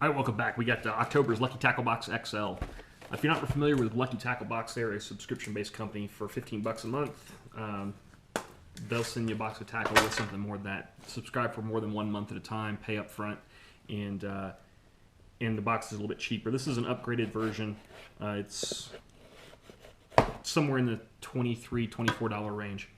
All right, welcome back. We got October's Lucky Tackle Box XL. If you're not familiar with Lucky Tackle Box, they're a subscription-based company for $15 a month. They'll send you a box of tackle with something more than that. Subscribe for more than 1 month at a time, pay up front, and the box is a little bit cheaper. This is an upgraded version. It's somewhere in the $23, $24 range.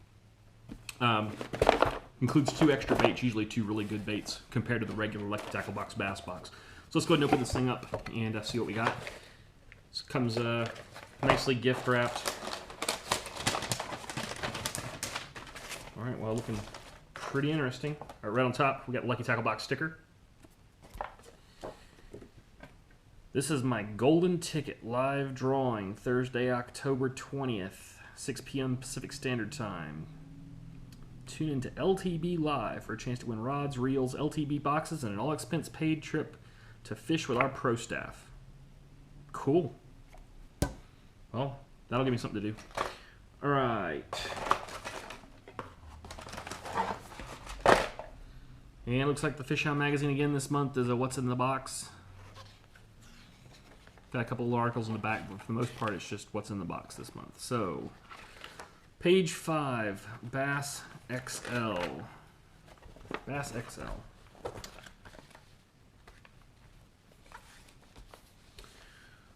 Includes 2 extra baits, usually 2 really good baits, compared to the regular Lucky Tackle Box bass box. So let's go ahead and open this thing up and see what we got. This comes nicely gift wrapped. All right, well, looking pretty interesting. All right, right on top, we got Lucky Tackle Box sticker. This is my golden ticket live drawing, Thursday, October 20th, 6 p.m. Pacific Standard Time. Tune into LTB Live for a chance to win rods, reels, LTB boxes, and an all-expense paid trip to fish with our pro staff. Cool. Well, that'll give me something to do. All right. And it looks like the Fish Hound magazine again this month is a What's in the Box. Got a couple of articles in the back, but for the most part, it's just What's in the Box this month. So, page 5, Bass XL. Bass XL.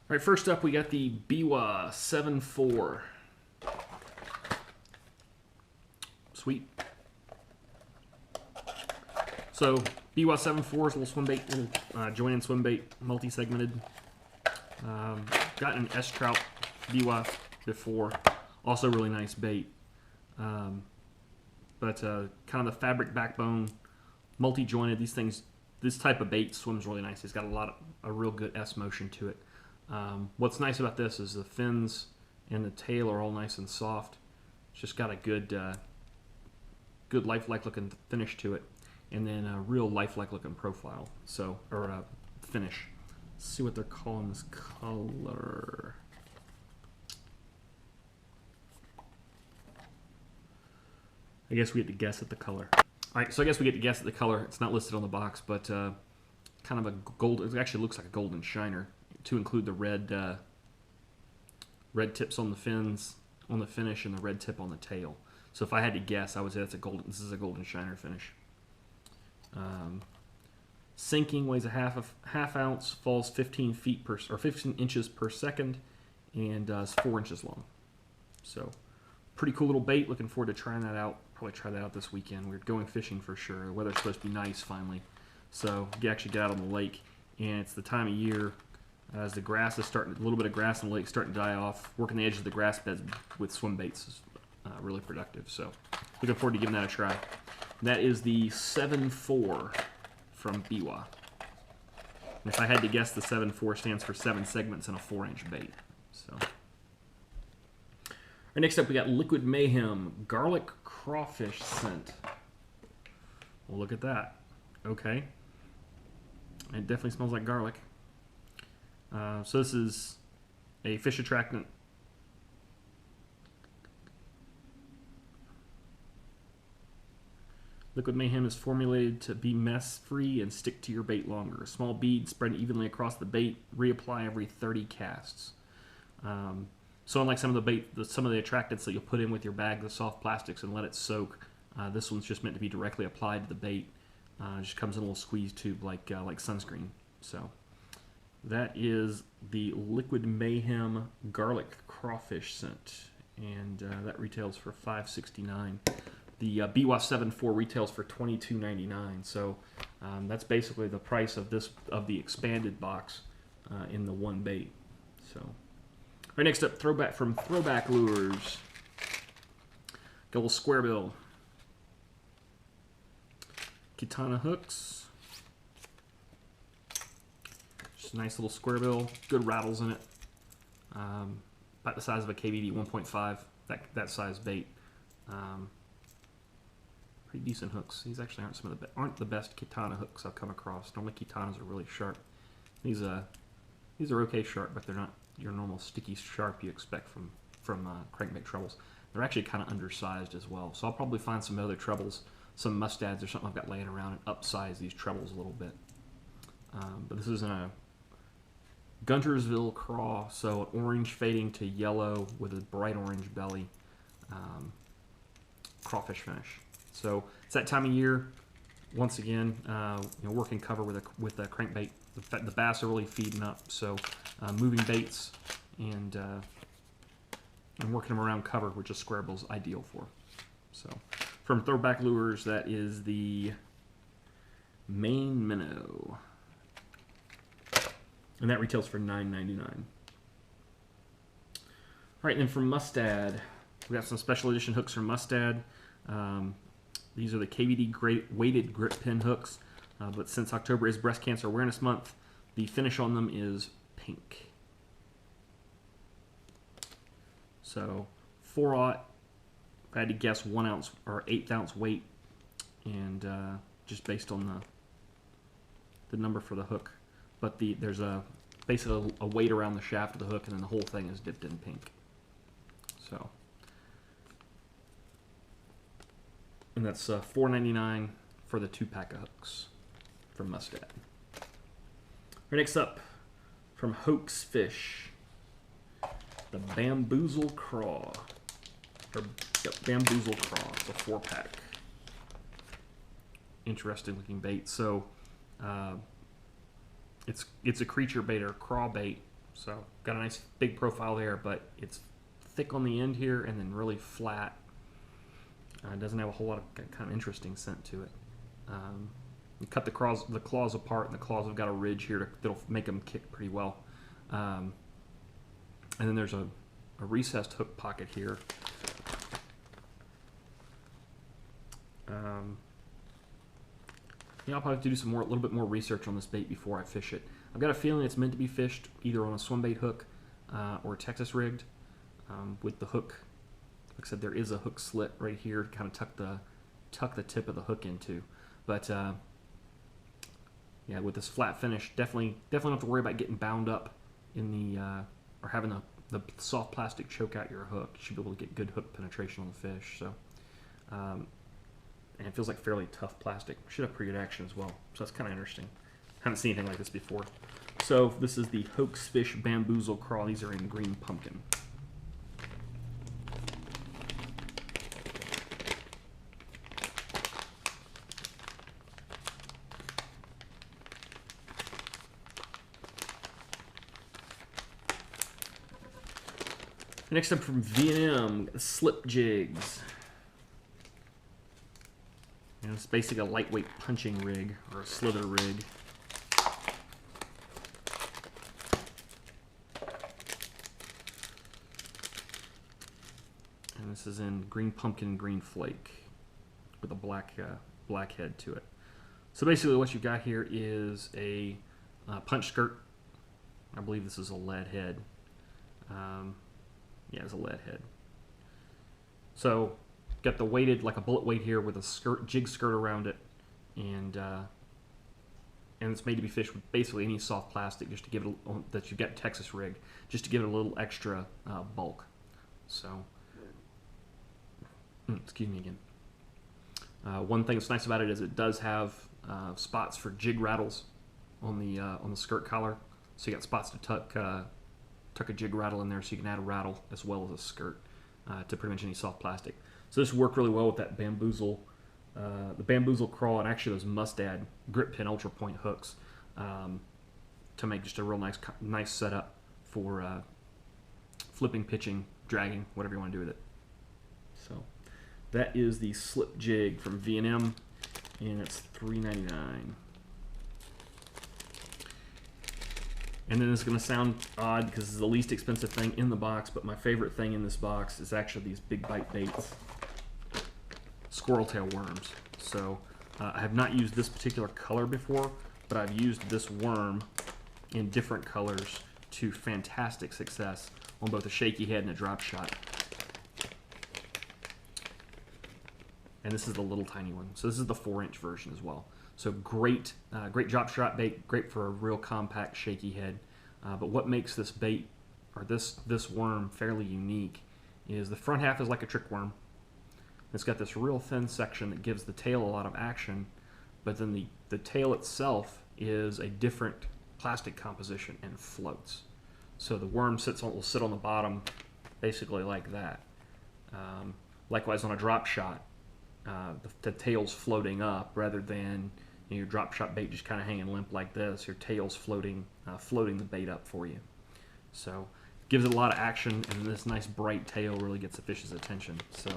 All right, first up, we got the Biwa 7.4. Sweet. So, Biwa 7.4 is a little swim bait, little join-in swim bait, multi-segmented. Gotten an S-Trout Biwa before. Also really nice bait. But kind of the fabric backbone, multi-jointed. These things, this type of bait swims really nice. It's got a real good S motion to it. What's nice about this is the fins and the tail are all nice and soft. It's just got a good lifelike looking finish to it, and then a real lifelike looking profile. So, or finish. Let's see what they're calling this color. I guess we get to guess at the color. All right, so I guess we get to guess at the color. It's not listed on the box, but kind of a gold. It actually looks like a golden shiner, to include the red tips on the fins, on the finish, and the red tip on the tail. So if I had to guess, I would say that's this is a golden shiner finish. Sinking weighs a half ounce, falls 15 inches per second, and is 4 inches long. So pretty cool little bait. Looking forward to trying that out. Probably try that out this weekend. We're going fishing for sure. The weather's supposed to be nice finally, so you actually get out on the lake, and it's the time of year as the grass is starting, a little bit of grass in the lake starting to die off. Working the edge of the grass beds with swim baits is really productive. So looking forward to giving that a try. That is the 7.4 from Biwa. And if I had to guess, the 7.4 stands for 7 segments and a 4-inch bait. So. Right, next up, we got Liquid Mayhem Garlic Crawfish Scent. Well, look at that. Okay. It definitely smells like garlic. So this is a fish attractant. Liquid Mayhem is formulated to be mess-free and stick to your bait longer. A small bead spread evenly across the bait. Reapply every 30 casts. So unlike some of the attractants that you'll put in with your bag, the soft plastics, and let it soak, this one's just meant to be directly applied to the bait. It just comes in a little squeeze tube like sunscreen. So that is the Liquid Mayhem Garlic Crawfish Scent, and that retails for $5.69. The Biwa 7.4 retails for $22.99. So that's basically the price of the expanded box in the one bait. So. Right, next up, Throwback from Throwback Lures. Got a little square bill. Katana hooks. Just a nice little square bill. Good rattles in it. About the size of a KVD 1.5. That size bait. Pretty decent hooks. These actually aren't the best katana hooks I've come across. Normally katanas are really sharp. These are okay sharp, but they're not your normal sticky sharp you expect from crankbait trebles. They're actually kind of undersized as well. So I'll probably find some other trebles, some mustads or something I've got laying around, and upsize these trebles a little bit. But this is in a Guntersville craw, so an orange fading to yellow with a bright orange belly, crawfish finish. So it's that time of year. Once again, working cover with a crankbait. The bass are really feeding up, so moving baits and working them around cover, which a square bill is ideal for. So from Throwback Lures, that is the Maine minnow. And that retails for $9.99. All right, then from Mustad, we got some special edition hooks from Mustad. These are the KVD weighted grip pin hooks, but since October is Breast Cancer Awareness Month, the finish on them is pink. So 4/0, if I had to guess, 1 ounce or 1/8 ounce weight, and just based on the number for the hook. But there's basically a weight around the shaft of the hook, and then the whole thing is dipped in pink. So, and that's $4.99 for the 2-pack of hooks from Mustad. Right, next up, from Hoax Fish, the Bamboozle Craw. Bamboozle Craw. It's a 4-pack. Interesting looking bait. So, it's a creature bait or craw bait, so got a nice big profile there, but it's thick on the end here and then really flat. It doesn't have a whole lot of kind of interesting scent to it. You cut the claws apart, and the claws have got a ridge here that'll make them kick pretty well. And then there's a recessed hook pocket here. I'll probably have to do a little bit more research on this bait before I fish it. I've got a feeling it's meant to be fished either on a swim bait hook or Texas rigged with the hook. Like I said, there is a hook slit right here to kind of tuck the tip of the hook into. But yeah, with this flat finish, definitely don't have to worry about getting bound up in the or having the soft plastic choke out your hook. You should be able to get good hook penetration on the fish. So. And it feels like fairly tough plastic. Should have pretty good action as well. So that's kind of interesting. Haven't seen anything like this before. So this is the Hoax Fish Bamboozle Craw. These are in green pumpkin. Next up from V&M, Slip Jigs. And it's basically a lightweight punching rig or a slither rig. And this is in green pumpkin and green flake with a black head to it. So basically what you've got here is a punch skirt. I believe this is a lead head. Yeah, it's a lead head. So got the weighted, like a bullet weight here with a jig skirt around it, and it's made to be fished with basically any soft plastic, just to give it that you've got Texas rigged, just to give it a little extra bulk. So, excuse me again. One thing that's nice about it is it does have spots for jig rattles on the skirt collar, so you got spots to tuck a jig rattle in there, so you can add a rattle as well as a skirt to pretty much any soft plastic. So this worked really well with that Bamboozle, the Bamboozle Craw, and actually those Mustad grip pin ultra point hooks to make just a real nice setup for flipping, pitching, dragging, whatever you want to do with it. So that is the Slip Jig from V&M, and it's $3.99. And then it's going to sound odd because it's the least expensive thing in the box, but my favorite thing in this box is actually these big bite baits, squirrel tail worms. So I have not used this particular color before, but I've used this worm in different colors to fantastic success on both a shaky head and a drop shot. And this is the little tiny one. So this is the 4-inch version as well. So great drop shot bait, great for a real compact shaky head. But what makes this bait, or this worm, fairly unique is the front half is like a trick worm. It's got this real thin section that gives the tail a lot of action, but then the tail itself is a different plastic composition and floats. So the worm will sit on the bottom basically like that. Likewise on a drop shot, the tail's floating up rather than your drop shot bait just kind of hanging limp like this. Your tail's floating the bait up for you. So gives it a lot of action, and this nice bright tail really gets the fish's attention. So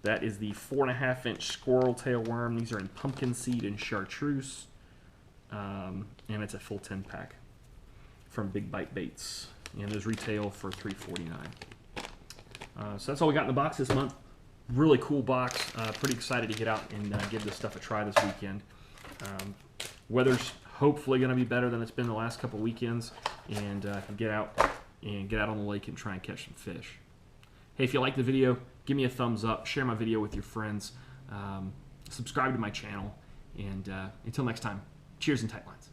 that is the 4.5-inch squirrel tail worm. These are in pumpkin seed and chartreuse, and it's a full 10-pack from Big Bite Baits, and those retail for $3.49. So that's all we got in the box this month. Really cool box. Pretty excited to get out and give this stuff a try this weekend. Weather's hopefully going to be better than it's been the last couple weekends, and can get out on the lake and try and catch some fish. Hey, if you like the video, give me a thumbs up, share my video with your friends, subscribe to my channel, and until next time, cheers and tight lines.